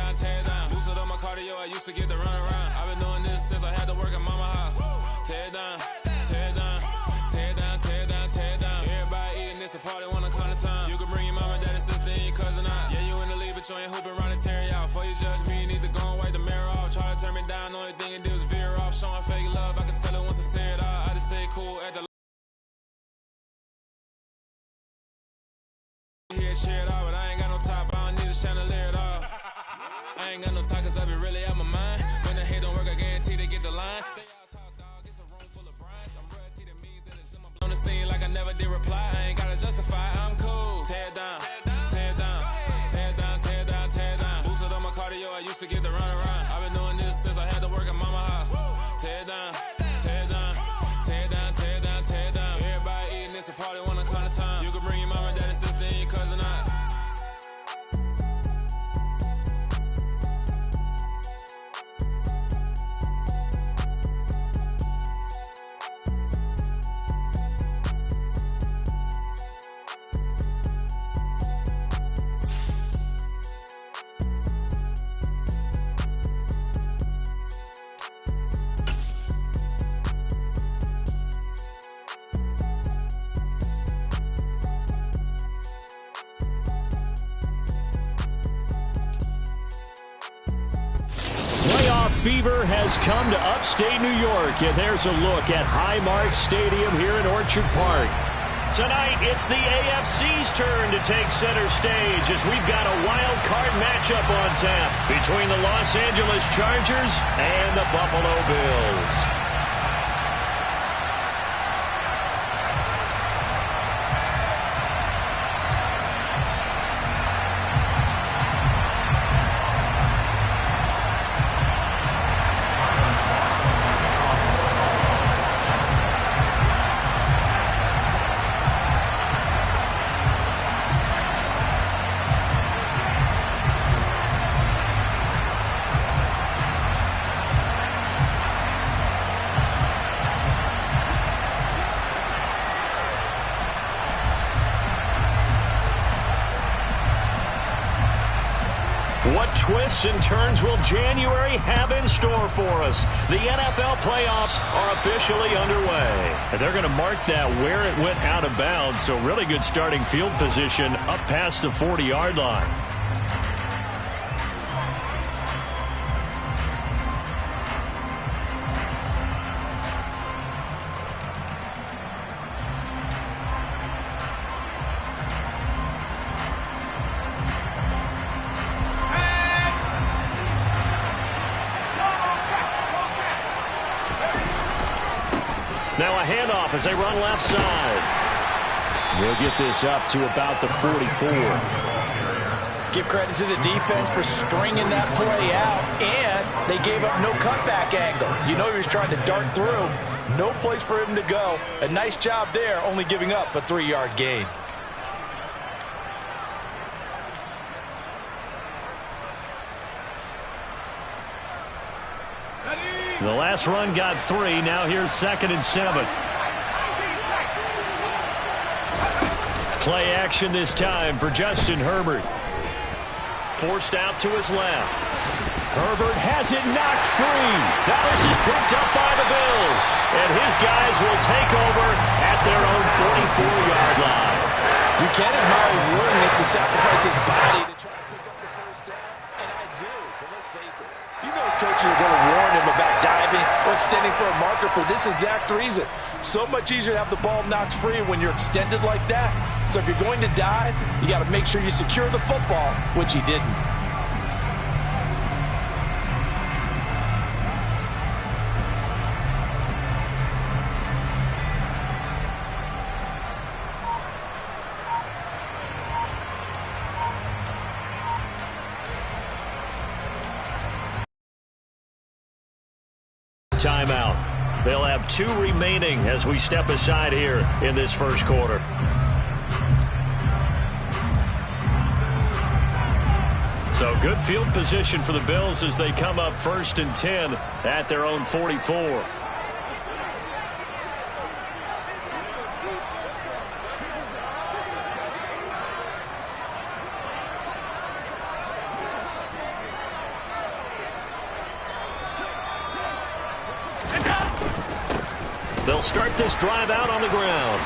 down, tear it down. Lose it on my cardio, I used to get to run around. I've been doing this since I had to work at mama house. Tear it down, tear it down, tear it down, tear it down, tear it down. Everybody eating this a party, one o'clock of time. You can bring your mama, daddy, sister, and your cousin out. Yeah, you in the league, but you ain't hooping around and tear you out. Before you judge me, you need to go and wipe the mirror off. Try to turn me down, the only thing you do is veer off. Showing fake love, I can tell it once I say it out. I just stay cool at the here, cheer it out, but I ain't got no top, I don't need a chandelier at all. I ain't got no talk, cause I be really out my mind. When the hate don't work, I guarantee they get the line. On the scene like I never did reply. I ain't gotta justify, I'm cool. Tear it down, tear it down, tear it down, tear it down, tear it down. Boost it on my cardio, I used to get to run around. I've been doing this since I had to work at mama house. Tear it down, tear it down, tear it down, tear it down, tear it down. Everybody eating this a party, one o'clock of time. You can bring your mama, daddy, sister, and your cousin out. Fever has come to upstate New York, and there's a look at Highmark Stadium here in Orchard Park. Tonight, it's the AFC's turn to take center stage as we've got a wild card matchup on tap between the Los Angeles Chargers and the Buffalo Bills. What twists and turns will January have in store for us? The NFL playoffs are officially underway. And they're going to mark that where it went out of bounds, so really good starting field position up past the 40-yard line. Now a handoff as they run left side. We'll get this up to about the 44. Give credit to the defense for stringing that play out, and they gave up no cutback angle. You know he was trying to dart through. No place for him to go. A nice job there, only giving up a 3-yard gain. The last run got 3. Now here's 2nd and 7. Play action this time for Justin Herbert. Forced out to his left. Herbert has it knocked free. Now this is picked up by the Bills. And his guys will take over at their own 44-yard line. You can't admire his willingness to sacrifice his body to try to pick up the first down. And I do, but let's face it. You know his coaches are going to warn him about diving or extending for a marker for this exact reason. So much easier to have the ball knocked free when you're extended like that. So if you're going to dive, you got to make sure you secure the football, which he didn't. Timeout. They'll have 2 remaining as we step aside here in this first quarter. So good field position for the Bills as they come up 1st and 10 at their own 44. They'll start this drive out on the ground.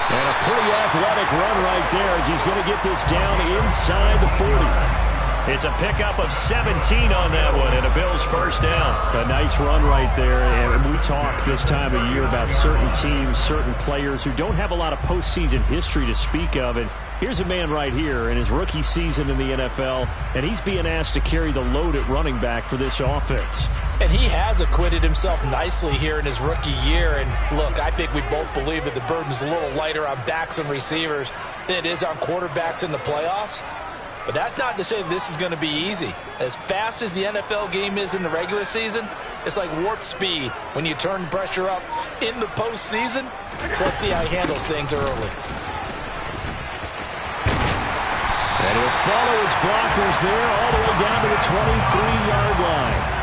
And a pretty athletic run right there as he's going to get this down inside the 40. It's a pickup of 17 on that one and a Bills first down. A nice run right there. And we talk this time of year about certain teams, certain players who don't have a lot of postseason history to speak of. And here's a man right here in his rookie season in the NFL, and he's being asked to carry the load at running back for this offense. And he has acquitted himself nicely here in his rookie year. And look, I think we both believe that the burden's a little lighter on backs and receivers than it is on quarterbacks in the playoffs. But that's not to say this is going to be easy. As fast as the NFL game is in the regular season, it's like warp speed when you turn pressure up in the postseason. So let's see how he handles things early. And he'll follow his blockers there all the way down to the 23-yard line.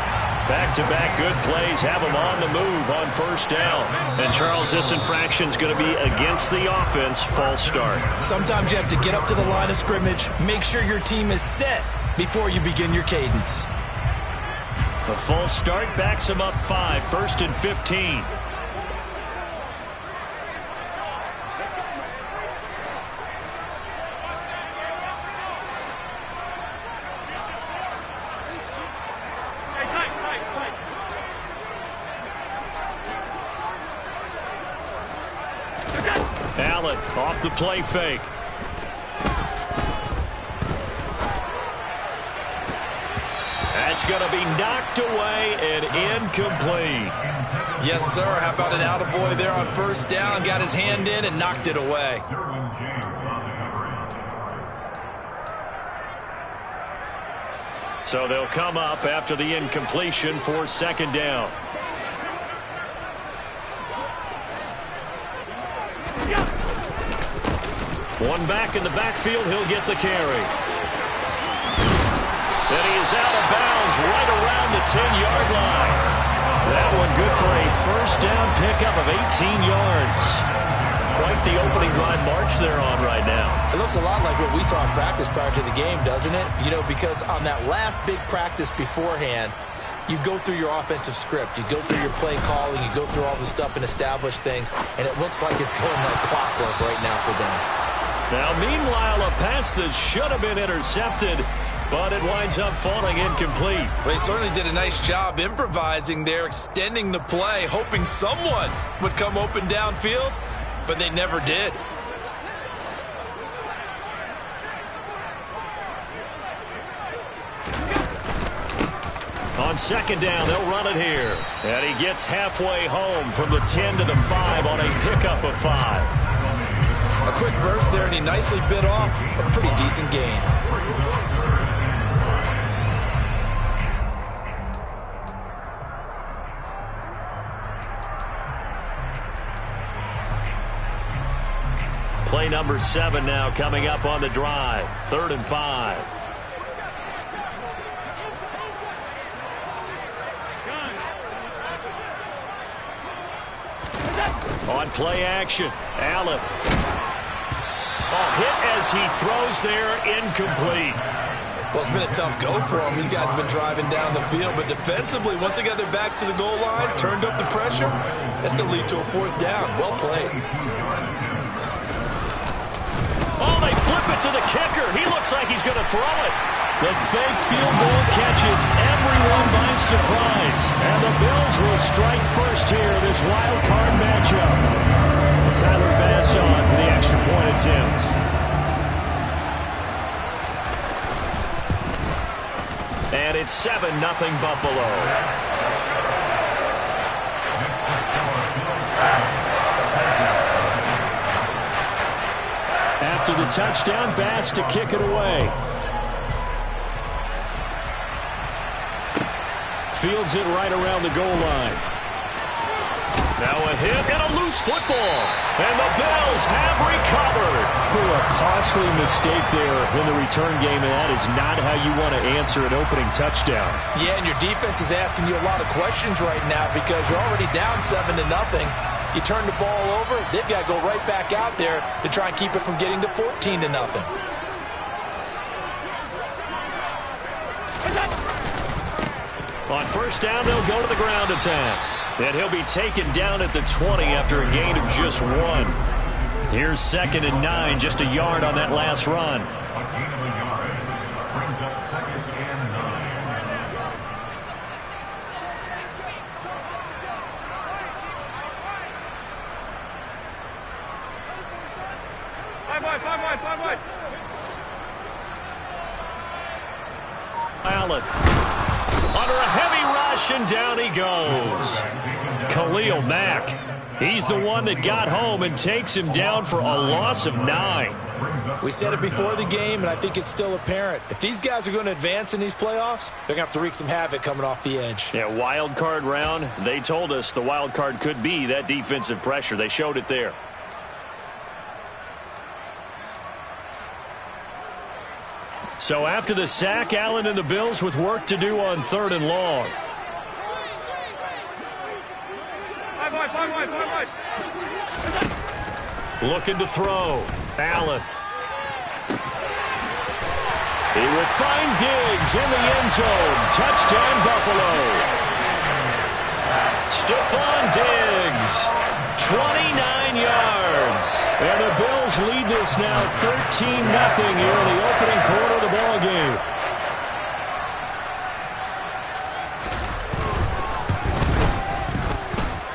Back-to-back good plays have him on the move on first down. And, Charles, this infraction's going to be against the offense, false start. Sometimes you have to get up to the line of scrimmage, make sure your team is set before you begin your cadence. The false start backs him up 5, 1st and 15. Allen off the play fake. That's going to be knocked away and incomplete. Yes, sir. How about an attaboy there on first down? Got his hand in and knocked it away. So they'll come up after the incompletion for second down. One back in the backfield, he'll get the carry. Then he is out of bounds right around the 10-yard line. That one good for a first down pickup of 18 yards. Quite the opening drive march they're on right now. It looks a lot like what we saw in practice prior to the game, doesn't it? You know, because on that last big practice beforehand, you go through your offensive script. You go through your play calling. You go through all the stuff and establish things. And it looks like it's going like clockwork right now for them. Now, meanwhile, a pass that should have been intercepted, but it winds up falling incomplete. Well, they certainly did a nice job improvising there, extending the play, hoping someone would come open downfield, but they never did. On second down, they'll run it here. And he gets halfway home from the 10 to the 5 on a pickup of 5. A quick burst there, and he nicely bit off a pretty decent gain. Play number 7 now coming up on the drive. 3rd and 5. On play action, Allen. Hit as he throws there, incomplete. Well, it's been a tough go for him. These guys have been driving down the field, but defensively, once they got their backs to the goal line, turned up the pressure, that's going to lead to a 4th down. Well played. Oh, they flip it to the kicker. He looks like he's going to throw it. The fake field goal catches everyone by surprise. And the Bills will strike first here in this wild card matchup. Tyler Bass on for the extra point attempt. And it's 7-0 Buffalo. After the touchdown, Bass to kick it away. Fields it right around the goal line. Now a hit and a loose football. And the Bills have recovered. A costly mistake there in the return game, and that is not how you want to answer an opening touchdown. Yeah, and your defense is asking you a lot of questions right now because you're already down 7-0. You turn the ball over, they've got to go right back out there to try and keep it from getting to 14-0. On first down, they'll go to the ground attack. And he'll be taken down at the 20 after a gain of just 1. Here's 2nd and 9, just a yard on that last run. A gain of a yard brings up 2nd and 9. Five wide. Allen under a heavy rush, and down he goes. Khalil Mack. He's the one that got home and takes him down for a loss of 9. We said it before the game, and I think it's still apparent. If these guys are going to advance in these playoffs, they're going to have to wreak some havoc coming off the edge. Yeah, wild card round. They told us the wild card could be that defensive pressure. They showed it there. So after the sack, Allen and the Bills with work to do on 3rd and long. Five wide. Looking to throw. Allen. He will find Diggs in the end zone. Touchdown, Buffalo. Stephon Diggs, 29 yards. And the Bills lead this now 13-0 here in the opening quarter of the ball game.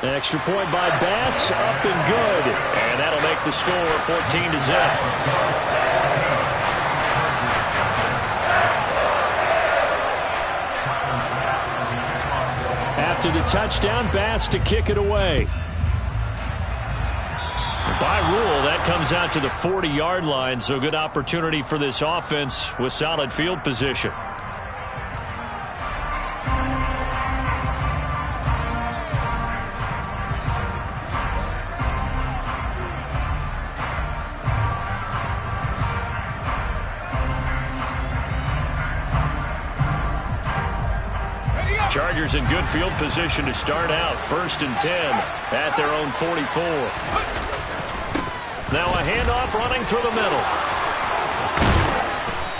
Extra point by Bass, up and good. And that'll make the score 14-0. After the touchdown, Bass to kick it away. By rule, that comes out to the 40-yard line, so good opportunity for this offense with solid field position. Chargers in good field position to start out. 1st and 10 at their own 44. Now a handoff running through the middle.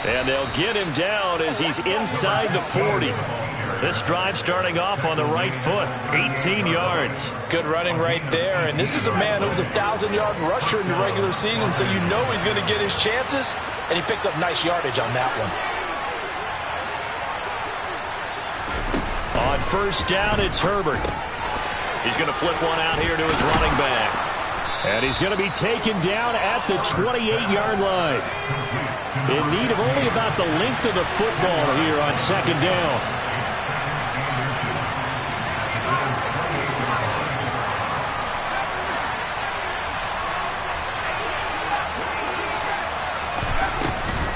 And they'll get him down as he's inside the 40. This drive starting off on the right foot. 18 yards. Good running right there. And this is a man who was a 1,000-yard rusher in the regular season, so you know he's going to get his chances. And he picks up nice yardage on that one. On 1st down, it's Herbert. He's going to flip one out here to his running back. And he's going to be taken down at the 28-yard line. In need of only about the length of the football here on 2nd down.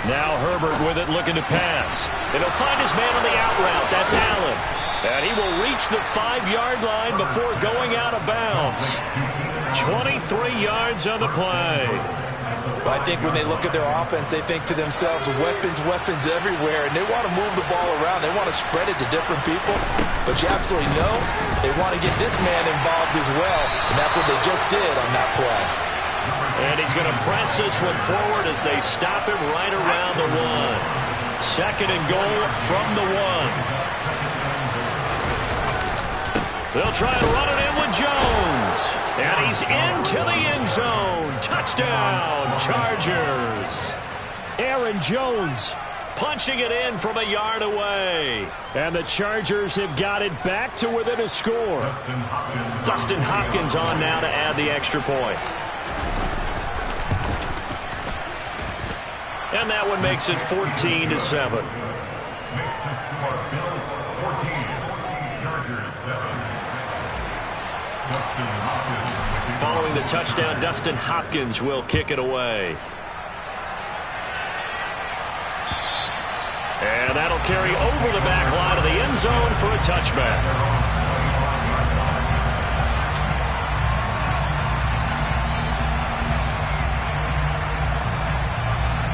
Now Herbert with it, looking to pass. And he'll find his man on the out route. That's Allen. And he will reach the 5-yard line before going out of bounds. 23 yards on the play. Well, I think when they look at their offense, they think to themselves, weapons everywhere, and they want to move the ball around. They want to spread it to different people. But you absolutely know they want to get this man involved as well, and that's what they just did on that play. And he's going to press this one forward as they stop him right around the 1. 2nd and goal from the 1. They'll try and run it in with Jones. And he's into the end zone. Touchdown, Chargers. Aaron Jones punching it in from a yard away. And the Chargers have got it back to within a score. Dustin Hopkins on now to add the extra point. And that one makes it 14-7. Following the touchdown, Dustin Hopkins will kick it away. And that'll carry over the back line of the end zone for a touchback.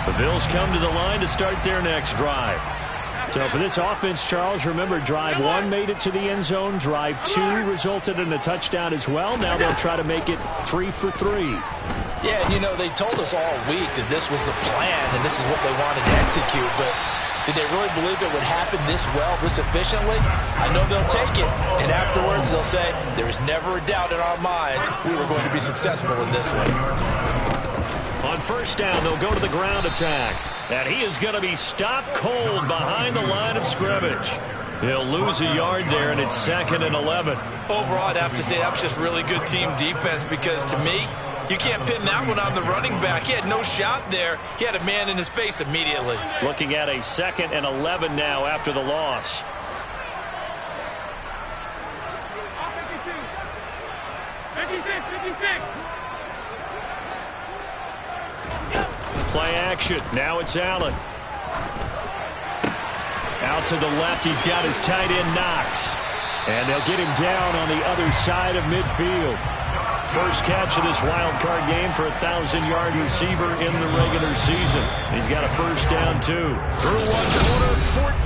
The Bills come to the line to start their next drive. So for this offense, Charles, remember, drive 1 made it to the end zone. Drive 2 resulted in a touchdown as well. Now they'll try to make it 3 for 3. Yeah, and you know, they told us all week that this was the plan and this is what they wanted to execute. But Did they really believe it would happen this well, this efficiently? I know they'll take it, and afterwards they'll say, there was never a doubt in our minds we were going to be successful in this one. On first down, they'll go to the ground attack. And he is going to be stopped cold behind the line of scrimmage. He'll lose a yard there, and it's 2nd and 11. Overall, I'd have to say that was just really good team defense because, to me, you can't pin that one on the running back. He had no shot there. He had a man in his face immediately. Looking at a 2nd and 11 now after the loss. 56. Play action. Now it's Allen. Out to the left, he's got his tight end Knox. And they'll get him down on the other side of midfield. First catch of this wild card game for a 1,000-yard receiver in the regular season. He's got a first down, too. Through one quarter,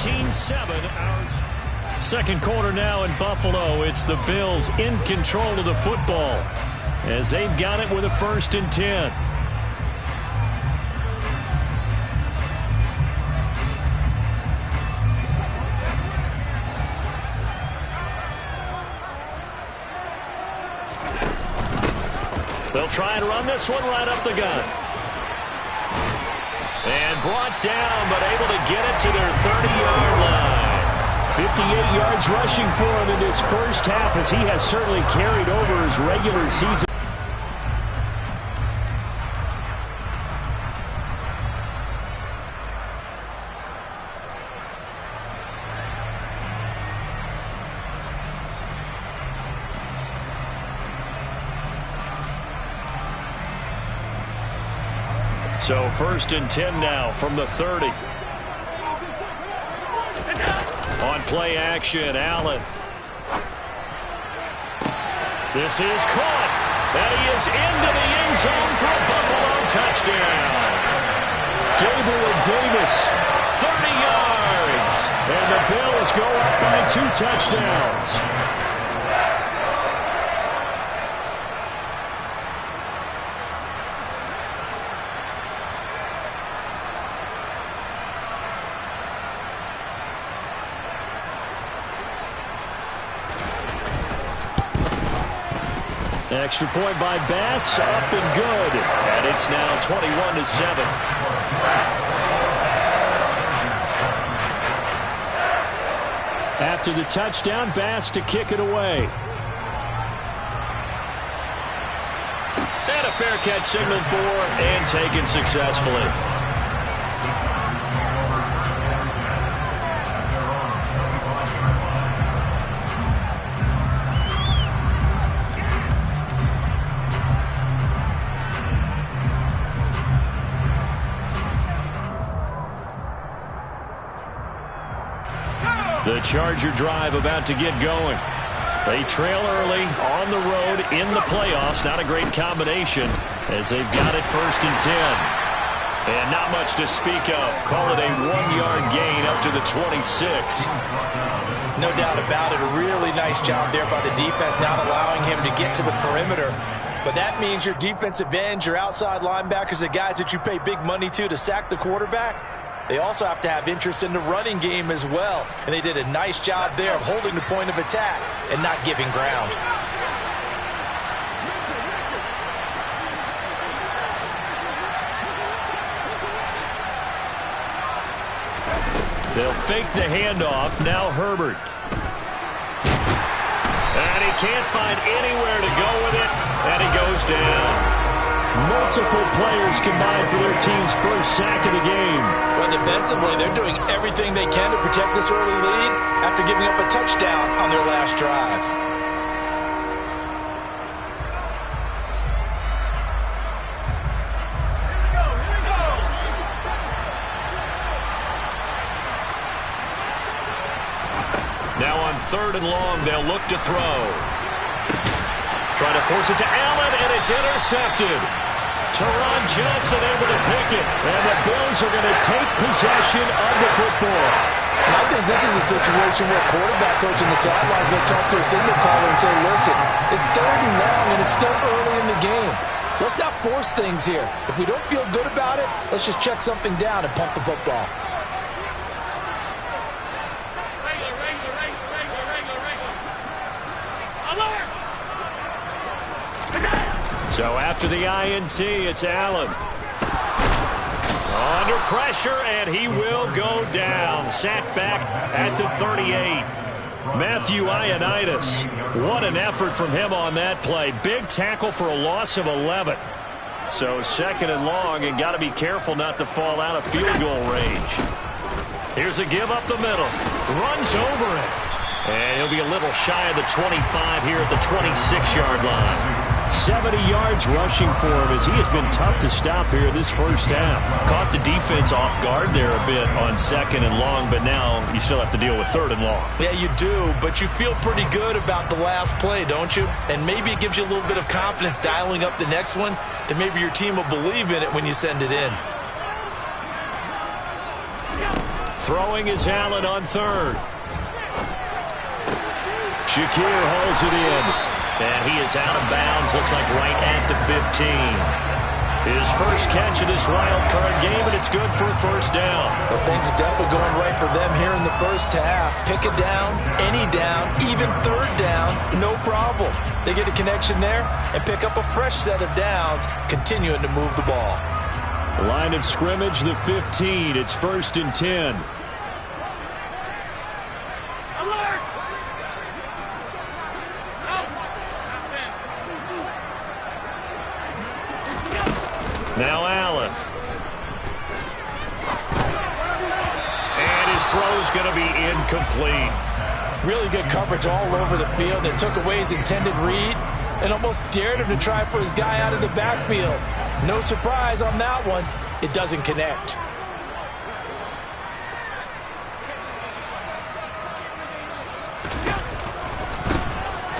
14-7. Second quarter now in Buffalo. It's the Bills in control of the football as they've got it with a 1st and 10. They'll try and run this one right up the gut. And brought down, but able to get it to their 30-yard line. 58 yards rushing for him in this first half as he has certainly carried over his regular season. So 1st and 10 now from the 30. On play action, Allen. This is caught. And he is into the end zone for a Buffalo touchdown. Gabriel Davis, 30 yards. And the Bills go up by 2 touchdowns. Extra point by Bass, up and good. And it's now 21-7. After the touchdown, Bass to kick it away. And a fair catch signaled for and taken successfully. The Charger drive about to get going. They trail early on the road in the playoffs. Not a great combination as they've got it 1st and 10. And not much to speak of. Call it a 1-yard gain up to the 26. No doubt about it. A really nice job there by the defense, not allowing him to get to the perimeter. But that means your defensive ends, your outside linebackers, the guys that you pay big money to sack the quarterback, they also have to have interest in the running game as well. And they did a nice job there of holding the point of attack and not giving ground. They'll fake the handoff. Now Herbert. And he can't find anywhere to go with it. And he goes down. Multiple players combined for their team's first sack of the game. Well, defensively, they're doing everything they can to protect this early lead after giving up a touchdown on their last drive. Now on 3rd and long, they'll look to throw. Trying to force it to Allen, and it's intercepted. Teron Johnson able to pick it, and the Bills are going to take possession of the football. And I think this is a situation where quarterback coach in the sideline is going to talk to a signal caller and say, listen, it's 3rd and long, and it's still early in the game. Let's not force things here. If we don't feel good about it, let's just check something down and pump the football. So after the INT, it's Allen. Under pressure, and he will go down. Sacked back at the 38. Matthew Ioannidis. What an effort from him on that play. Big tackle for a loss of 11. So second and long, and got to be careful not to fall out of field goal range. Here's a give up the middle. Runs over it. And he'll be a little shy of the 25 here at the 26-yard line. 70 yards rushing for him as he has been tough to stop here this first half. Caught the defense off guard there a bit on second and long, but now you still have to deal with third and long. Yeah, you do, but you feel pretty good about the last play, don't you? And maybe it gives you a little bit of confidence dialing up the next one, and maybe your team will believe in it when you send it in. Throwing is Allen on third. Shakir holds it in. And he is out of bounds, looks like right at the 15. His first catch of this wild card game, and it's good for a first down. Well, things are definitely going right for them here in the first half. Pick a down, any down, even third down, no problem. They get a connection there and pick up a fresh set of downs, continuing to move the ball. Line of scrimmage, the 15. It's 1st and 10. Now Allen. And his throw is going to be incomplete. Really good coverage all over the field. It took away his intended read and almost dared him to try for his guy out of the backfield. No surprise on that one. It doesn't connect.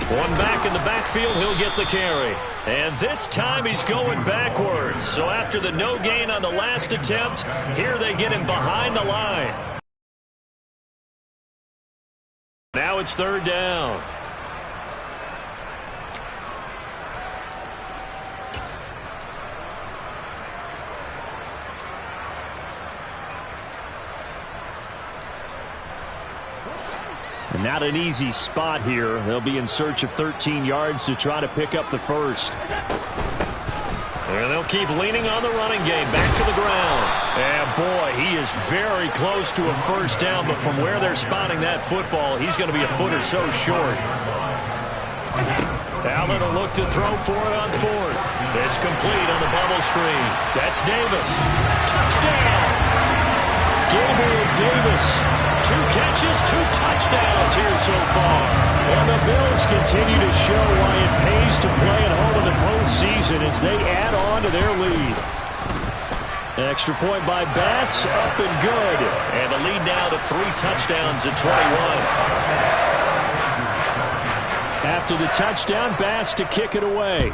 One back in the backfield, he'll get the carry. And this time he's going backwards. So after the no gain on the last attempt, here they get him behind the line. Now it's third down. And not an easy spot here. They'll be in search of 13 yards to try to pick up the first. And they'll keep leaning on the running game. Back to the ground. And boy, he is very close to a first down, but from where they're spotting that football, he's going to be a foot or so short. Allen will look to throw for it on fourth. It's complete on the bubble screen. That's Davis. Touchdown! Gabriel Davis. 2 catches, 2 touchdowns here so far. And the Bills continue to show why it pays to play at home in the postseason as they add on to their lead. Extra point by Bass, up and good. And the lead now to 3 touchdowns at 21. After the touchdown, Bass to kick it away.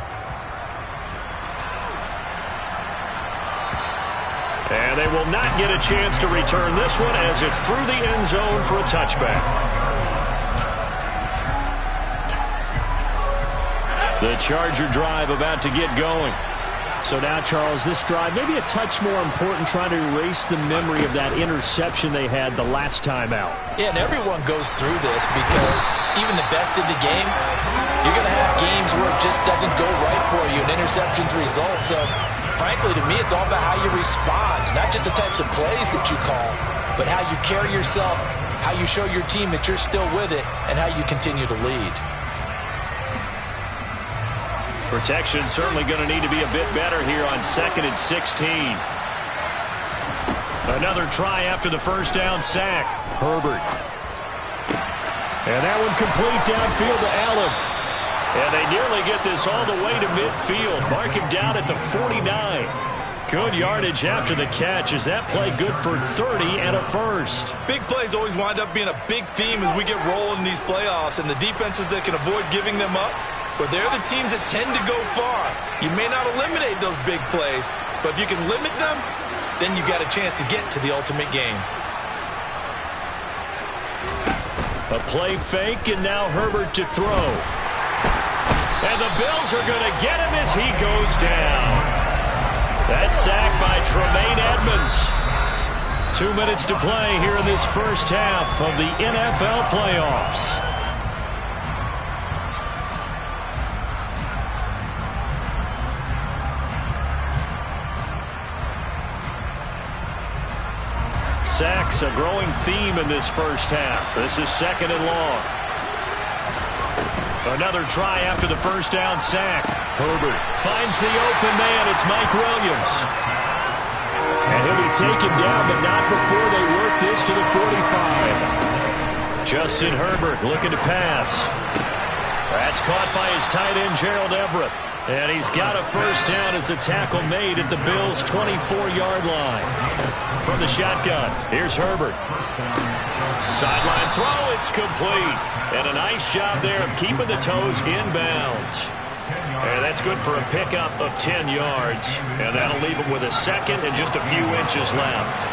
And they will not get a chance to return this one as it's through the end zone for a touchback. The Charger drive about to get going. So now, Charles, this drive maybe a touch more important, trying to erase the memory of that interception they had the last time out. Yeah, and everyone goes through this because even the best in the game, you're going to have games where it just doesn't go right for you, and interceptions result. So frankly, to me, it's all about how you respond, not just the types of plays that you call, but how you carry yourself, how you show your team that you're still with it, and how you continue to lead. Protection certainly going to need to be a bit better here on 2nd and 16. Another try after the first down sack. Herbert. And that one complete downfield to Allen. And they nearly get this all the way to midfield. Mark him down at the 49. Good yardage after the catch. Is that play good for 30 and a first? Big plays always wind up being a big theme as we get rolling in these playoffs. And the defenses that can avoid giving them up, but they're the teams that tend to go far. You may not eliminate those big plays, but if you can limit them, then you got a chance to get to the ultimate game. A play fake, and now Herbert to throw. And the Bills are going to get him as he goes down. That's sacked by Tremaine Edmonds. 2 minutes to play here in this first half of the NFL playoffs. Sacks a growing theme in this first half. This is 2nd and long. Another try after the first down sack. Herbert finds the open man. It's Mike Williams. And he'll be taken down, but not before they work this to the 45. Justin Herbert looking to pass. That's caught by his tight end, Gerald Everett. And he's got a first down as a tackle made at the Bills' 24-yard line. From the shotgun, here's Herbert. Sideline throw, it's complete. And a nice job there of keeping the toes inbounds. And that's good for a pickup of 10 yards. And that'll leave him with a second and just a few inches left.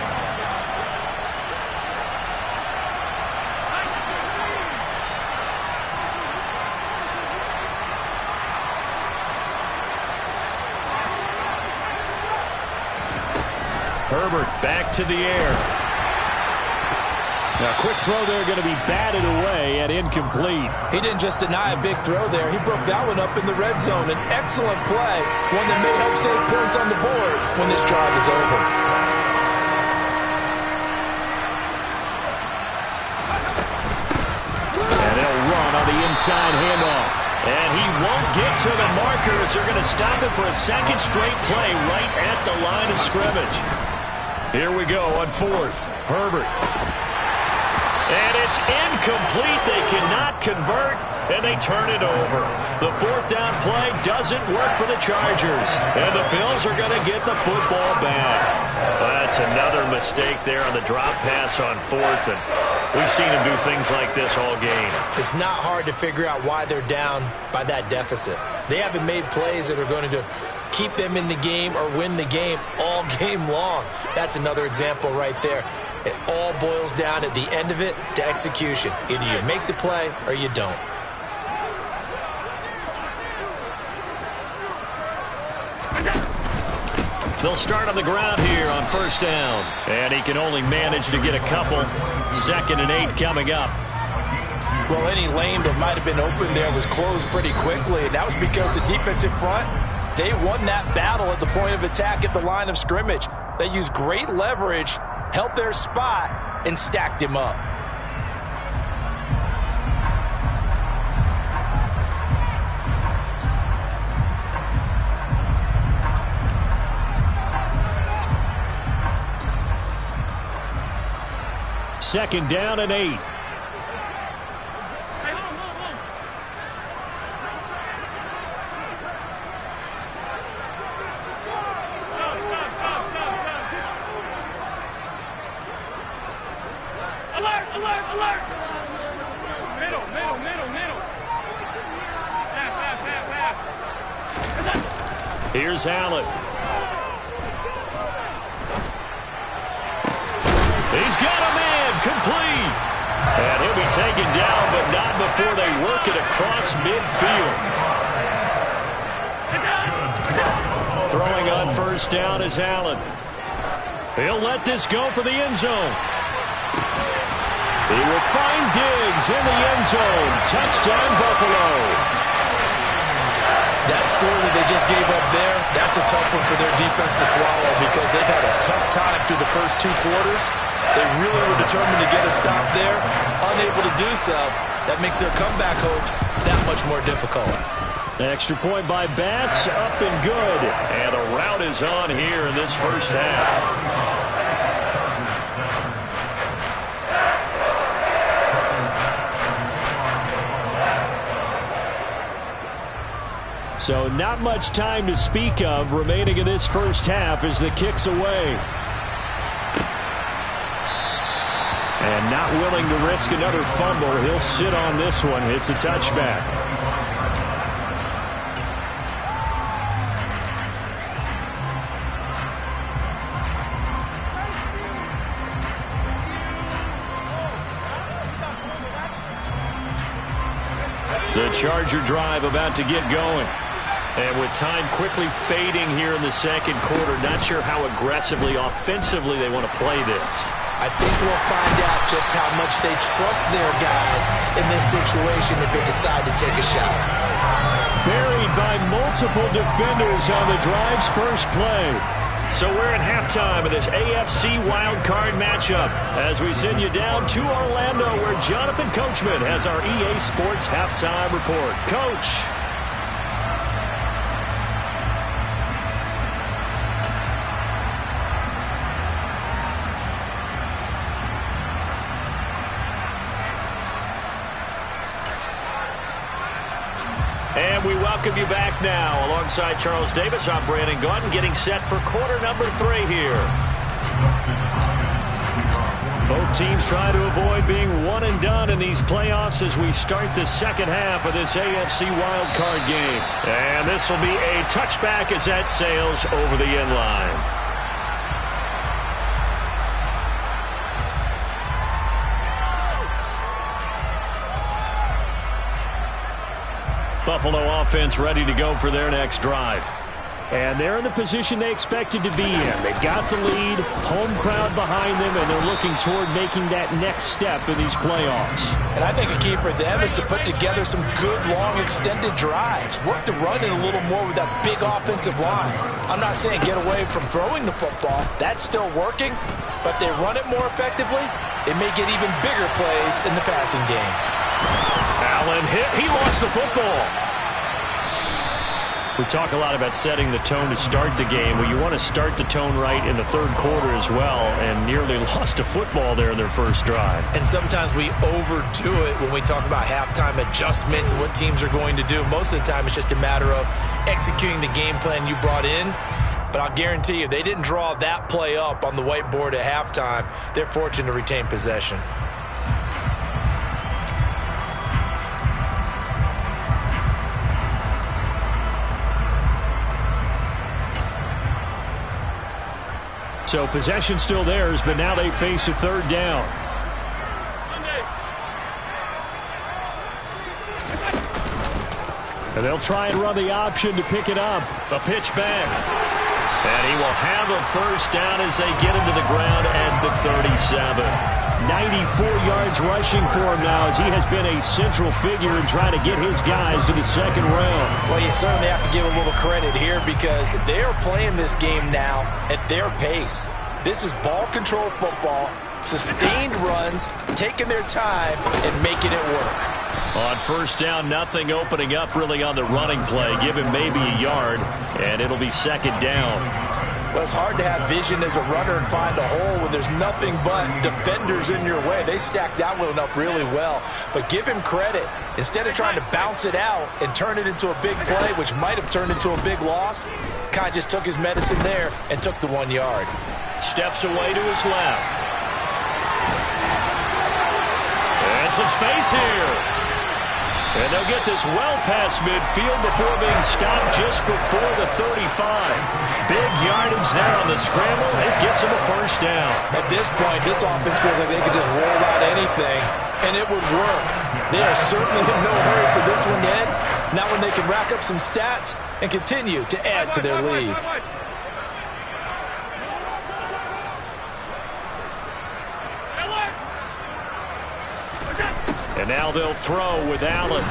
Herbert back to the air. Now, quick throw there going to be batted away and incomplete. He didn't just deny a big throw there. He broke that one up in the red zone. An excellent play, one that may help save points on the board when this drive is over. And they'll run on the inside handoff. And he won't get to the markers. They're going to stop it for a second straight play right at the line of scrimmage. Here we go on 4th. Herbert. And it's incomplete. They cannot convert, and they turn it over. The 4th down play doesn't work for the Chargers, and the Bills are going to get the football back. That's another mistake there on the drop pass on 4th, and we've seen him do things like this all game. It's not hard to figure out why they're down by that deficit. They haven't made plays that are going to keep them in the game or win the game all game long. That's another example right there. It all boils down at the end of it to execution. Either you make the play or you don't. They'll start on the ground here on 1st down. And he can only manage to get a couple. 2nd and 8 coming up. Well, any lane that might have been open there was closed pretty quickly, and that was because the defensive front, they won that battle at the point of attack at the line of scrimmage. They used great leverage, held their spot, and stacked him up. Second down and 8. Here's Allen. He's got a man, complete. And he'll be taken down, but not before they work it across midfield. Throwing on 1st down is Allen. He'll let this go for the end zone. He will find Diggs in the end zone. Touchdown, Buffalo. That score that they just gave up there, that's a tough one for their defense to swallow because they've had a tough time through the first 2 quarters. They really were determined to get a stop there. Unable to do so, that makes their comeback hopes that much more difficult. Extra point by Bass, up and good. And the route is on here in this first half. So not much time to speak of remaining in this first half as the kick's away. And not willing to risk another fumble. He'll sit on this one. It's a touchback. The Charger drive about to get going. And with time quickly fading here in the second quarter, not sure how aggressively, offensively they want to play this. I think we'll find out just how much they trust their guys in this situation if they decide to take a shot. Buried by multiple defenders on the drive's first play. So we're at halftime of this AFC wildcard matchup as we send you down to Orlando where Jonathan Coachman has our EA Sports halftime report. Coach. And we welcome you back now. Alongside Charles Davis, I'm Brandon Gaudin, getting set for quarter number 3 here. Both teams try to avoid being one and done in these playoffs as we start the second half of this AFC wildcard game. And this will be a touchback as that sails over the end line. Buffalo offense ready to go for their next drive. And they're in the position they expected to be in. They got the lead, home crowd behind them, and they're looking toward making that next step in these playoffs. And I think a key for them is to put together some good, long, extended drives. Work the run in a little more with that big offensive line. I'm not saying get away from throwing the football. That's still working. But they run it more effectively, it may get even bigger plays in the passing game. Allen hit. He lost the football. We talk a lot about setting the tone to start the game. Well, you want to start the tone right in the third quarter as well, and nearly lost a football there in their first drive. And sometimes we overdo it when we talk about halftime adjustments and what teams are going to do. Most of the time it's just a matter of executing the game plan you brought in. But I'll guarantee you, they didn't draw that play up on the whiteboard at halftime. They're fortunate to retain possession. So possession still theirs, but now they face a third down. And they'll try and run the option to pick it up. A pitch back. And he will have a first down as they get him to the ground at the 37. 94 yards rushing for him now as he has been a central figure in trying to get his guys to the second round. Well, you certainly have to give a little credit here because they are playing this game now at their pace. This is ball control football, sustained runs, taking their time and making it work. On first down, nothing opening up really on the running play. Give him maybe a yard, and it'll be second down. Well, it's hard to have vision as a runner and find a hole when there's nothing but defenders in your way. They stacked that one up really well. But give him credit. Instead of trying to bounce it out and turn it into a big play, which might have turned into a big loss, Kai just took his medicine there and took the 1 yard. Steps away to his left. And some space here. And they'll get this well past midfield before being stopped just before the 35. Big yardage there on the scramble. It gets them a first down. At this point, this offense feels like they could just roll out anything, and it would work. They are certainly in no hurry for this one to end. Now when they can rack up some stats and continue to add to their lead. And now they'll throw with Allen.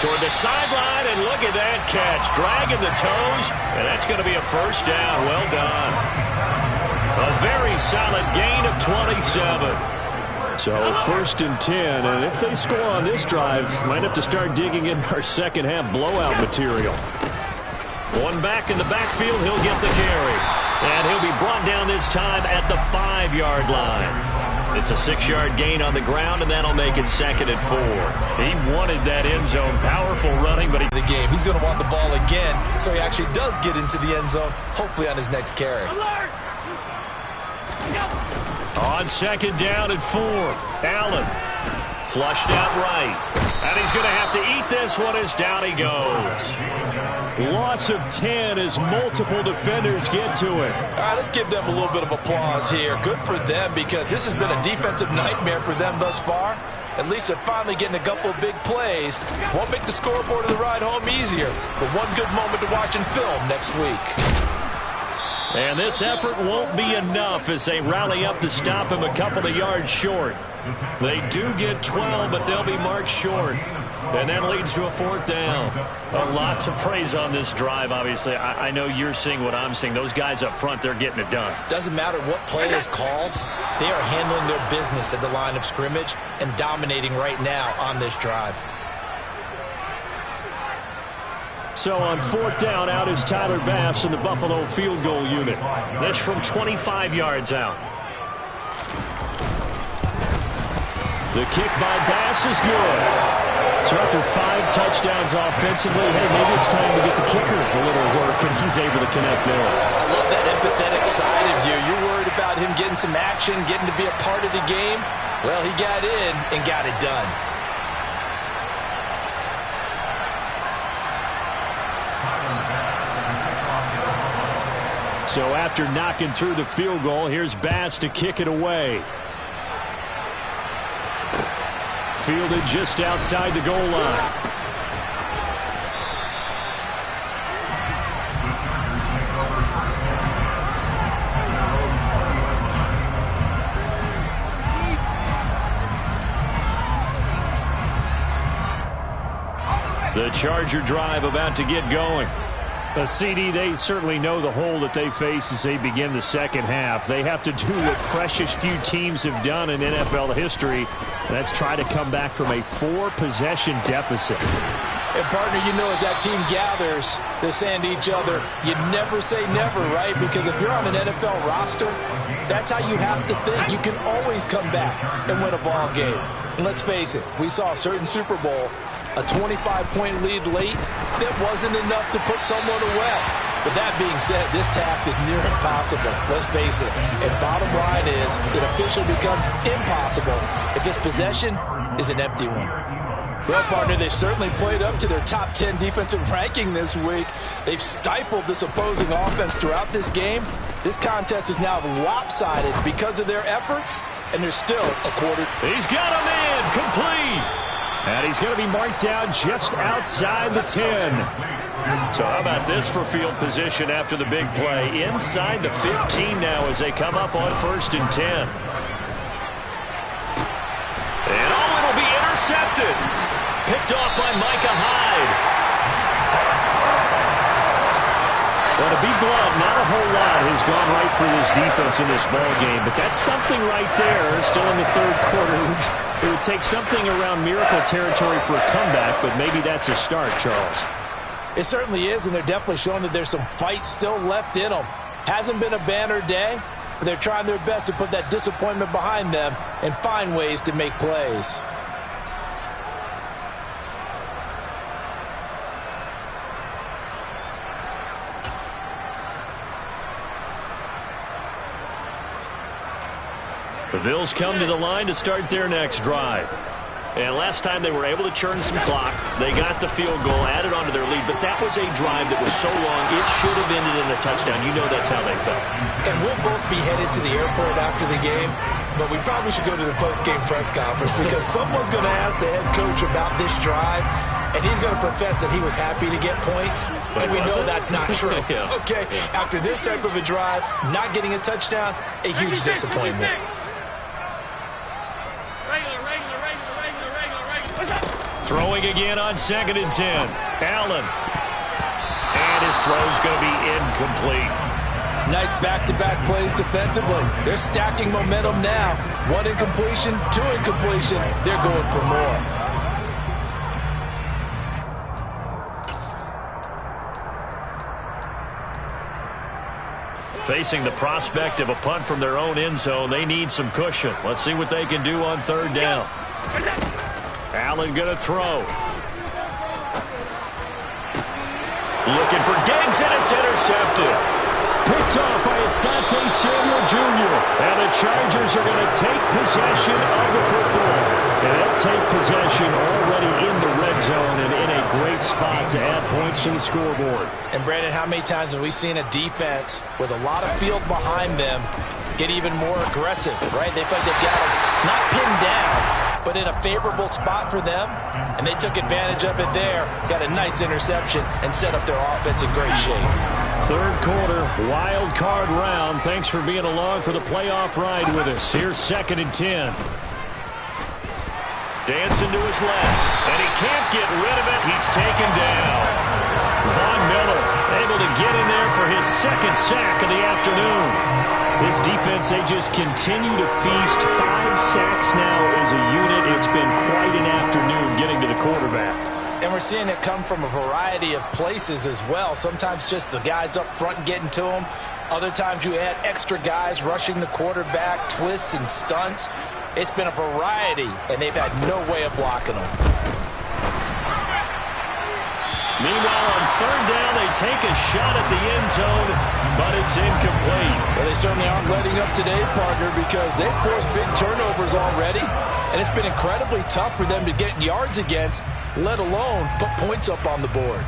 Toward the sideline, and look at that catch. Dragging the toes, and that's going to be a first down. Well done. A very solid gain of 27. So first and 10, and if they score on this drive, might have to start digging in our second half blowout material. One back in the backfield, he'll get the carry. And he'll be brought down this time at the 5-yard line. It's a 6-yard gain on the ground, and that'll make it second and 4. He wanted that end zone. Powerful running, but the game. He's going to want the ball again, so he actually does get into the end zone, hopefully on his next carry. On second down and 4, Allen flushed out right. And he's going to have to eat this one as down he goes. Loss of 10 as multiple defenders get to it. All right, let's give them a little bit of applause here. Good for them because this has been a defensive nightmare for them thus far. At least they're finally getting a couple of big plays. Won't make the scoreboard of the ride home easier, but one good moment to watch in film next week. And this effort won't be enough as they rally up to stop him a couple of yards short. They do get 12, but they'll be marked short. And that leads to a 4th down. A lot to praise on this drive, obviously. I know you're seeing what I'm seeing. Those guys up front, they're getting it done. Doesn't matter what play is called. They are handling their business at the line of scrimmage and dominating right now on this drive. So on 4th down, out is Tyler Bass in the Buffalo field goal unit. This from 25 yards out. The kick by Bass is good. So after 5 touchdowns offensively, hey, maybe it's time to get the kicker a little work, and he's able to connect there. I love that empathetic side of you. You're worried about him getting some action, getting to be a part of the game. Well, he got in and got it done. So after knocking through the field goal, here's Bass to kick it away. Fielded just outside the goal line. The Charger drive about to get going. CD, they certainly know the hole that they face as they begin the second half. They have to do what precious few teams have done in NFL history. That's try to come back from a 4-possession deficit. And, partner, you know as that team gathers, they're saying to each other, you never say never, right? Because if you're on an NFL roster, that's how you have to think. You can always come back and win a ball game. And let's face it, we saw a certain Super Bowl, a 25-point lead late that wasn't enough to put someone away. But that being said, this task is near impossible. Let's face it. And bottom line is, it officially becomes impossible if this possession is an empty one. Well, partner, they've certainly played up to their top 10 defensive ranking this week. They've stifled this opposing offense throughout this game. This contest is now lopsided because of their efforts, and there's still a quarter. He's got him in, complete. And he's going to be marked down just outside the 10. So how about this for field position after the big play? Inside the 15 now as they come up on 1st and 10. And it'll be intercepted. Picked off by Micah Hyde. Well, to be blunt, not a whole lot has gone right for this defense in this ball game, but that's something right there. Still in the 3rd quarter. It would take something around miracle territory for a comeback, but maybe that's a start, Charles. It certainly is, and they're definitely showing that there's some fight still left in them. Hasn't been a banner day, but they're trying their best to put that disappointment behind them and find ways to make plays. The Bills come to the line to start their next drive. And last time they were able to churn some clock. They got the field goal, added on to their lead. But that was a drive that was so long, it should have ended in a touchdown. You know that's how they felt. And we'll both be headed to the airport after the game. But we probably should go to the post-game press conference because someone's going to ask the head coach about this drive. And he's going to profess that he was happy to get points. And we know that's not true. Yeah. Okay, after this type of a drive, not getting a touchdown, a huge disappointment. Throwing again on 2nd and 10. Allen. And his throw's going to be incomplete. Nice back-to-back plays defensively. They're stacking momentum now. 1 incompletion, 2 incompletion. They're going for more. Facing the prospect of a punt from their own end zone, they need some cushion. Let's see what they can do on 3rd down. Allen going to throw. Looking for Diggs, and it's intercepted. Picked off by Asante Samuel Jr. And the Chargers are going to take possession of the football. And they'll take possession already in the red zone and in a great spot to add points to the scoreboard. And, Brandon, how many times have we seen a defense with a lot of field behind them get even more aggressive, right? They feel like they've got them not pinned down, but in a favorable spot for them, and they took advantage of it there, got a nice interception, and set up their offense in great shape. Third quarter, wild card round. Thanks for being along for the playoff ride with us. Here's 2nd and 10. Dancing to his left, and he can't get rid of it. He's taken down. Von Miller able to get in there for his 2nd sack of the afternoon. This defense, they just continue to feast. 5 sacks now as a unit. It's been quite an afternoon getting to the quarterback. And we're seeing it come from a variety of places as well. Sometimes just the guys up front getting to him. Other times you add extra guys rushing the quarterback, twists and stunts. It's been a variety, and they've had no way of blocking them. Meanwhile, on 3rd down, they take a shot at the end zone, but it's incomplete. Well, they certainly aren't letting up today, partner, because they've forced big turnovers already, and it's been incredibly tough for them to get yards against, let alone put points up on the board.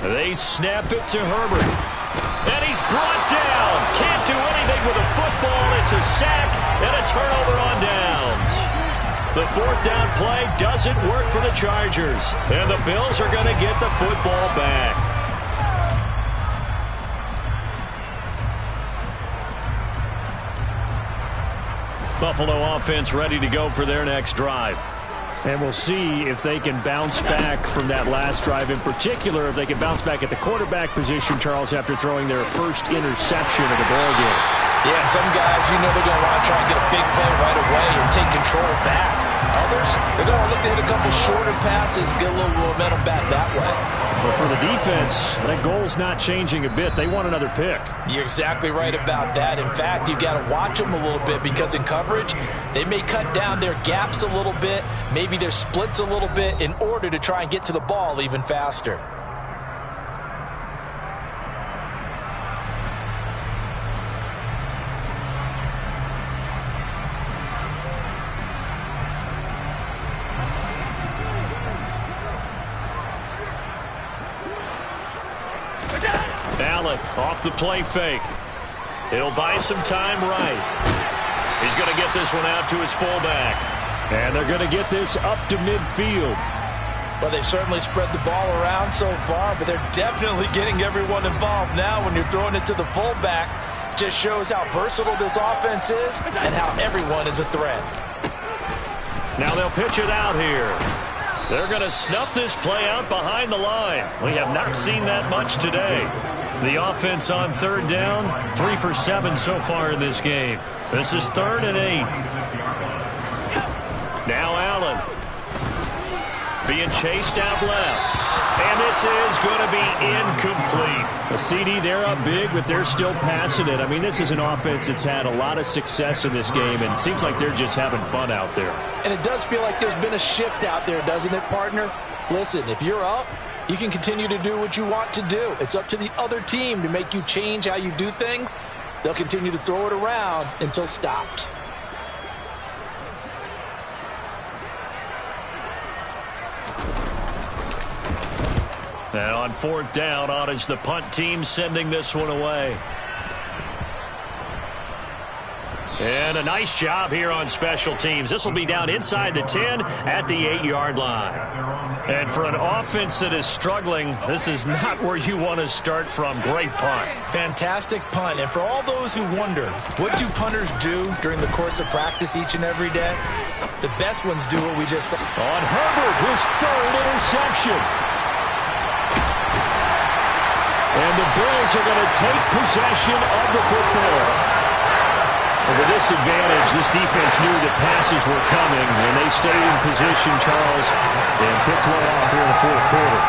They snap it to Herbert. And he's brought down. Can't do anything with a football. It's a sack and a turnover on downs. The 4th down play doesn't work for the Chargers. And the Bills are going to get the football back. Buffalo offense ready to go for their next drive. And we'll see if they can bounce back from that last drive. In particular, if they can bounce back at the quarterback position, Charles, after throwing their first interception of the ballgame. Yeah, some guys, you know they're going to want to try and get a big play right away and take control back. Others, they're going to look to hit a couple shorter passes, get a little momentum back that way. But for the defense, that goal's not changing a bit. They want another pick. You're exactly right about that. In fact, you've got to watch them a little bit because in coverage, they may cut down their gaps a little bit, maybe their splits a little bit in order to try and get to the ball even faster. Allen off the play fake. He'll buy some time right. He's going to get this one out to his fullback. And they're going to get this up to midfield. Well, they certainly spread the ball around so far, but they're definitely getting everyone involved now when you're throwing it to the fullback. Just shows how versatile this offense is and how everyone is a threat. Now they'll pitch it out here. They're going to snuff this play out behind the line. We have not seen that much today. The offense on 3rd down, 3 for 7 so far in this game. This is 3rd and 8. Now Allen being chased out left. And this is going to be incomplete. A CD, they're up big, but they're still passing it. I mean, this is an offense that's had a lot of success in this game, and it seems like they're just having fun out there. And it does feel like there's been a shift out there, doesn't it, partner? Listen, if you're up, you can continue to do what you want to do. It's up to the other team to make you change how you do things. They'll continue to throw it around until stopped. And on 4th down, on is the punt team sending this one away. And a nice job here on special teams. This will be down inside the 10 at the 8-yard line. And for an offense that is struggling, this is not where you want to start from. Great punt. Fantastic punt. And for all those who wonder, what do punters do during the course of practice each and every day? The best ones do what we just said. On Herbert, his 3rd interception. And the Bills are going to take possession of the football. And with this advantage, this defense knew that passes were coming, and they stayed in position, Charles, and picked one off here in the 4th quarter.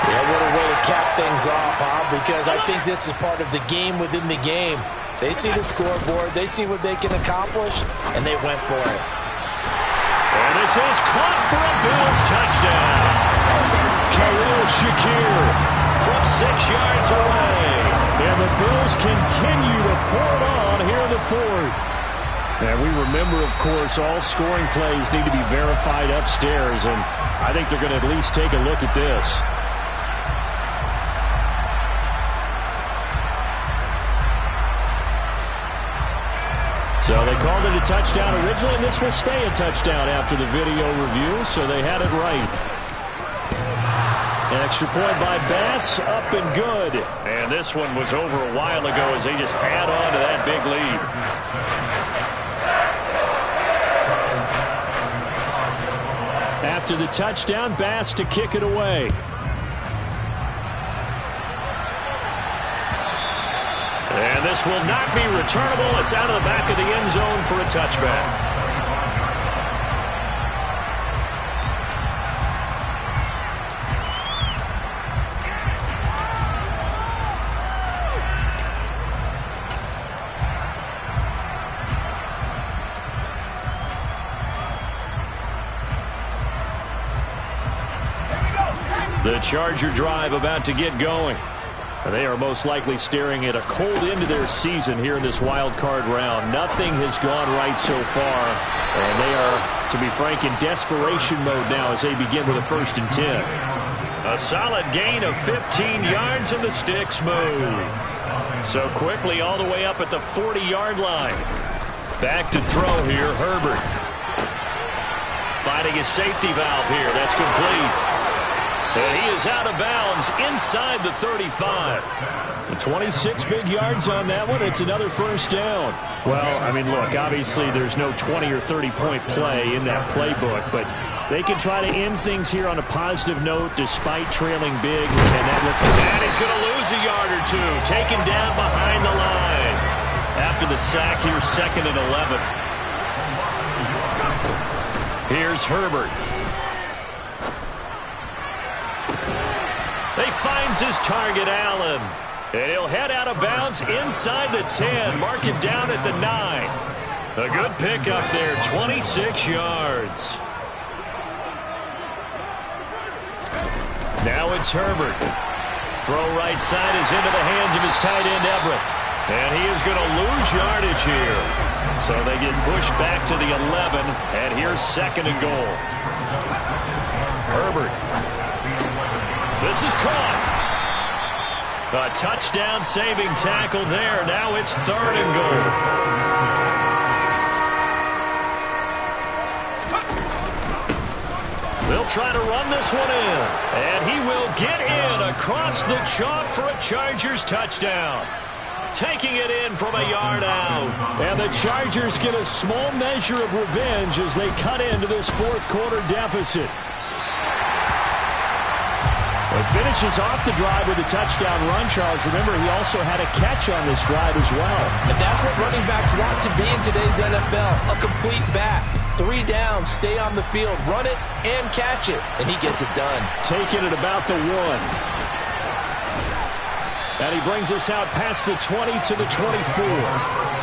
Yeah, what a way to cap things off, huh? Because I think this is part of the game within the game. They see the scoreboard, they see what they can accomplish, and they went for it. And this is caught for a Bills touchdown. Khalil Shakir from 6 yards away. And the Bills continue to pour it on here in the 4th. And we remember, of course, all scoring plays need to be verified upstairs. And I think they're going to at least take a look at this. So they called it a touchdown originally, and this will stay a touchdown after the video review, so they had it right. An extra point by Bass, up and good. And this one was over a while ago as they just add on to that big lead. After the touchdown, Bass to kick it away. And this will not be returnable. It's out of the back of the end zone for a touchback. The Charger drive about to get going. They are most likely staring at a cold end to their season here in this wild card round. Nothing has gone right so far, and they are, to be frank, in desperation mode now as they begin with a 1st and 10. A solid gain of 15 yards, and the sticks move. So quickly all the way up at the 40-yard line. Back to throw here, Herbert. Finding his safety valve here. That's complete. And he is out of bounds inside the 35. 26 big yards on that one. It's another 1st down. Well, I mean, look, obviously there's no 20 or 30-point play in that playbook, but they can try to end things here on a positive note despite trailing big. And that looks like that. He's going to lose a yard or two. Taken down behind the line. After the sack here, 2nd and 11. Here's Herbert. He finds his target, Allen. And he'll head out of bounds inside the 10. Mark it down at the 9. A good pickup there, 26 yards. Now it's Herbert. Throw right side is into the hands of his tight end, Everett. And he is going to lose yardage here. So they get pushed back to the 11. And here's 2nd and goal. Herbert. This is caught. A touchdown-saving tackle there. Now it's 3rd and goal. They'll try to run this one in. And he will get in across the chalk for a Chargers touchdown. Taking it in from a yard out. And the Chargers get a small measure of revenge as they cut into this 4th quarter deficit. It finishes off the drive with a touchdown run, Charles. Remember, he also had a catch on this drive as well. And that's what running backs want to be in today's NFL. A complete back. 3 down, stay on the field, run it, and catch it. And he gets it done. Taking it about the 1. And he brings us out past the 20 to the 24.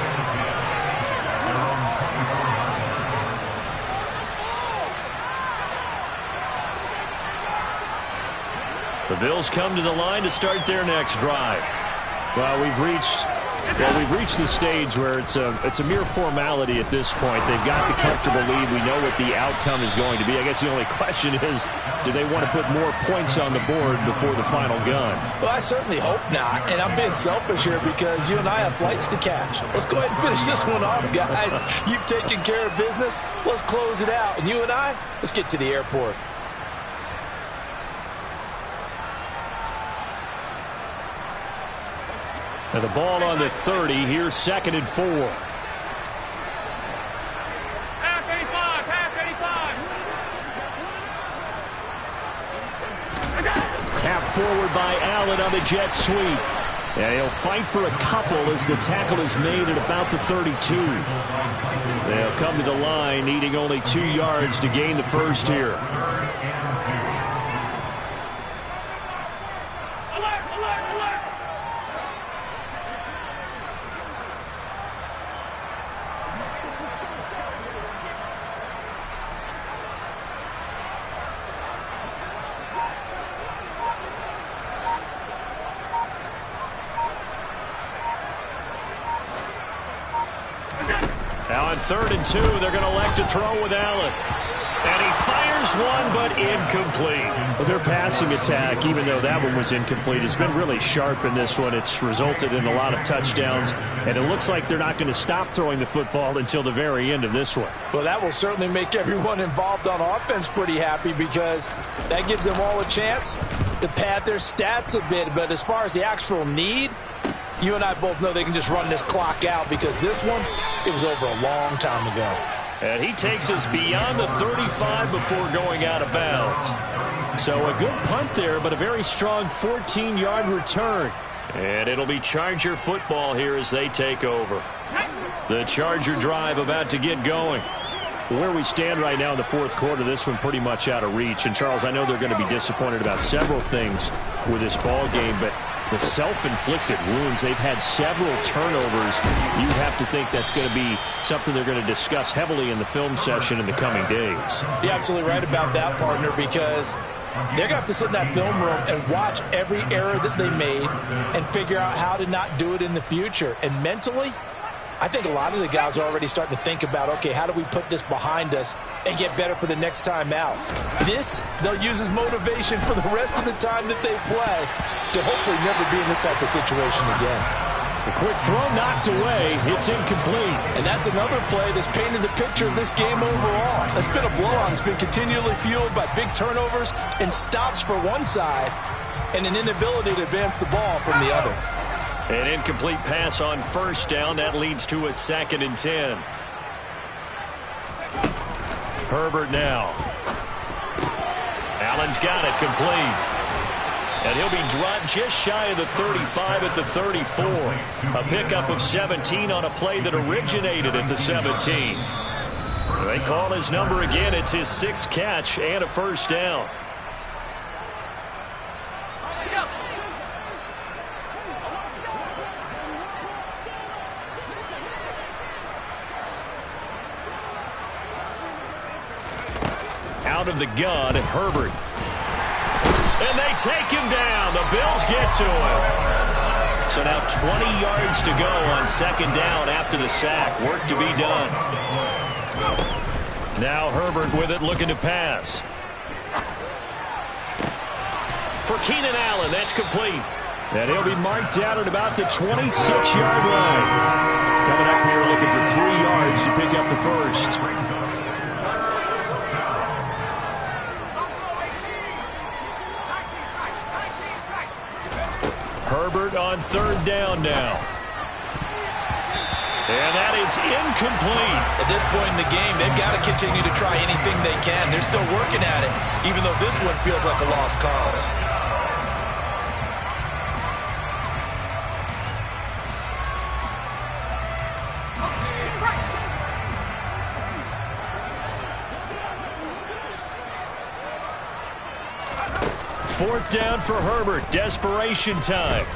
The Bills come to the line to start their next drive. Well, we've reached the stage where it's a mere formality at this point. They've got the comfortable lead. We know what the outcome is going to be. I guess the only question is, do they want to put more points on the board before the final gun? Well, I certainly hope not. And I'm being selfish here because you and I have flights to catch. Let's go ahead and finish this one off, guys. You've taken care of business. Let's close it out. And you and I, let's get to the airport. And the ball on the 30. Here's 2nd and 4. Half 85, half 85. Tap forward by Allen on the jet sweep. And he'll fight for a couple as the tackle is made at about the 32. They'll come to the line needing only 2 yards to gain the 1st here. 3rd and 2. They're going to elect to throw with Allen. And he fires one, but incomplete. Well, their passing attack, even though that one was incomplete, has been really sharp in this one. It's resulted in a lot of touchdowns, and it looks like they're not going to stop throwing the football until the very end of this one. Well, that will certainly make everyone involved on offense pretty happy because that gives them all a chance to pad their stats a bit. But as far as the actual need, you and I both know they can just run this clock out because this one, it was over a long time ago. And he takes us beyond the 35 before going out of bounds. So a good punt there, but a very strong 14-yard return. And it'll be Charger football here as they take over. The Charger drive about to get going. Where we stand right now in the fourth quarter, this one pretty much out of reach. And, Charles, I know they're going to be disappointed about several things with this ball game, but the self-inflicted wounds, they've had several turnovers. You have to think that's going to be something they're going to discuss heavily in the film session in the coming days. You're absolutely right about that, partner, because they're going to have to sit in that film room and watch every error that they made and figure out how to not do it in the future. And mentally, I think a lot of the guys are already starting to think about, okay, how do we put this behind us and get better for the next time out? This, they'll use as motivation for the rest of the time that they play to hopefully never be in this type of situation again. A quick throw knocked away. It's incomplete. And that's another play that's painted the picture of this game overall. It's been a blowout. It's been continually fueled by big turnovers and stops for one side and an inability to advance the ball from the other. An incomplete pass on first down. That leads to a 2nd and 10. Herbert now. Allen's got it complete. And he'll be dropped just shy of the 35 at the 34. A pickup of 17 on a play that originated at the 17. They call his number again. It's his 6th catch and a first down. Out of the gun, Herbert. And they take him down. The Bills get to him. So now 20 yards to go on 2nd down after the sack. Work to be done. Now Herbert with it, looking to pass. For Keenan Allen, that's complete. And he'll be marked down at about the 26-yard line. Coming up here looking for 3 yards to pick up the first. Herbert on 3rd down now. And that is incomplete. At this point in the game, they've got to continue to try anything they can. They're still working at it, even though this one feels like a lost cause. Fourth down for Herbert. Desperation time.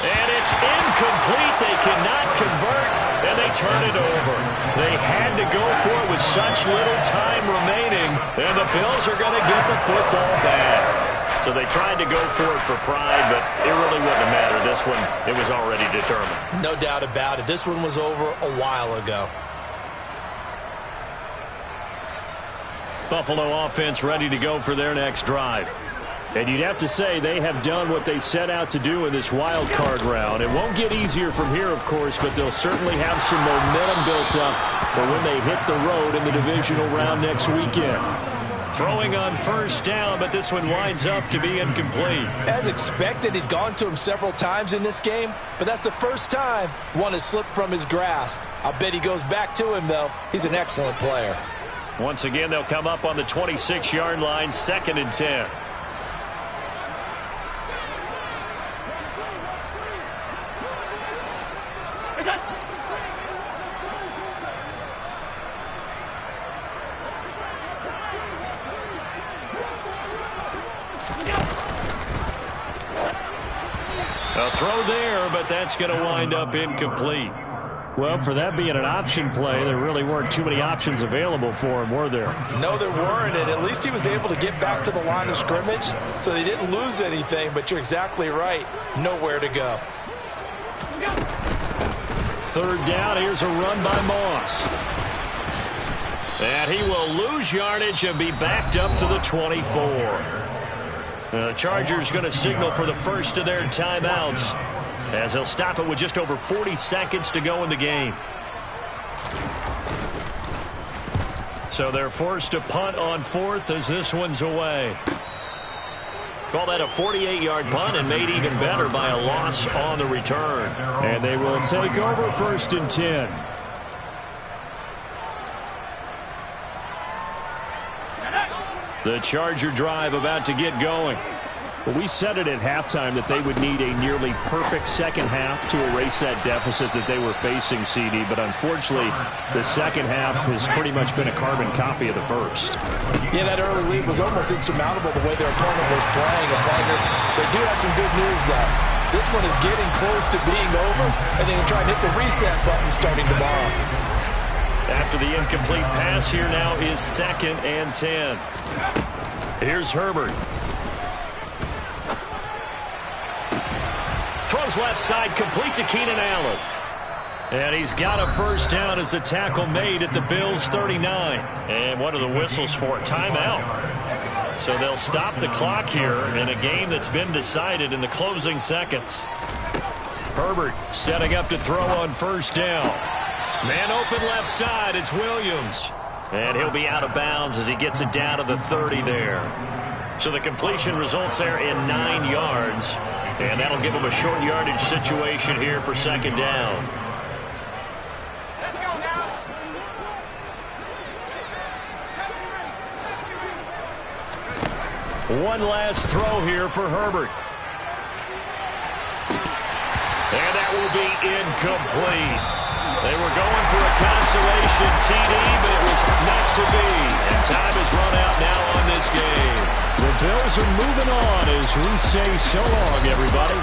And it's incomplete. They cannot convert, and they turn it over. They had to go for it with such little time remaining, and the Bills are going to get the football back. So they tried to go for it for pride, but it really wouldn't have mattered. This one, it was already determined. No doubt about it. This one was over a while ago. Buffalo offense ready to go for their next drive. And you'd have to say they have done what they set out to do in this wild card round. It won't get easier from here, of course, but they'll certainly have some momentum built up for when they hit the road in the divisional round next weekend. Throwing on first down, but this one winds up to be incomplete. As expected, he's gone to him several times in this game, but that's the first time one has slipped from his grasp. I'll bet he goes back to him, though. He's an excellent player. Once again, they'll come up on the 26-yard line, 2nd and 10. A throw there, but that's going to wind up incomplete. Well, for that being an option play, there really weren't too many options available for him, were there? No, there weren't, and at least he was able to get back to the line of scrimmage, so they didn't lose anything, but you're exactly right. Nowhere to go. third down. Here's a run by Moss. And he will lose yardage and be backed up to the 24. The Chargers going to signal for the first of their timeouts, as they'll stop it with just over 40 seconds to go in the game. So they're forced to punt on fourth as this one's away. Call that a 48-yard punt, and made even better by a loss on the return. And they will take over first and 10. The Charger drive about to get going. Well, we said it at halftime that they would need a nearly perfect second half to erase that deficit that they were facing, CD. But unfortunately, the second half has pretty much been a carbon copy of the first. Yeah, that early lead was almost insurmountable the way their opponent was playing. And partner, they do have some good news, though. This one is getting close to being over, and they can try and hit the reset button starting tomorrow. After the incomplete pass, here now is 2nd and 10. Here's Herbert. Throws left side, complete to Keenan Allen. And he's got a first down as the tackle made at the Bills' 39. And what are the whistles for? Timeout. So they'll stop the clock here in a game that's been decided in the closing seconds. Herbert setting up to throw on first down. Man open left side, it's Williams. And he'll be out of bounds as he gets it down to the 30 there. So the completion results there in 9 yards. And that'll give him a short yardage situation here for second down. Let's go now. One last throw here for Herbert. And that will be incomplete. They were going for a consolation TD, but it was not to be. And time is run out now on this game. The Bills are moving on as we say so long, everybody.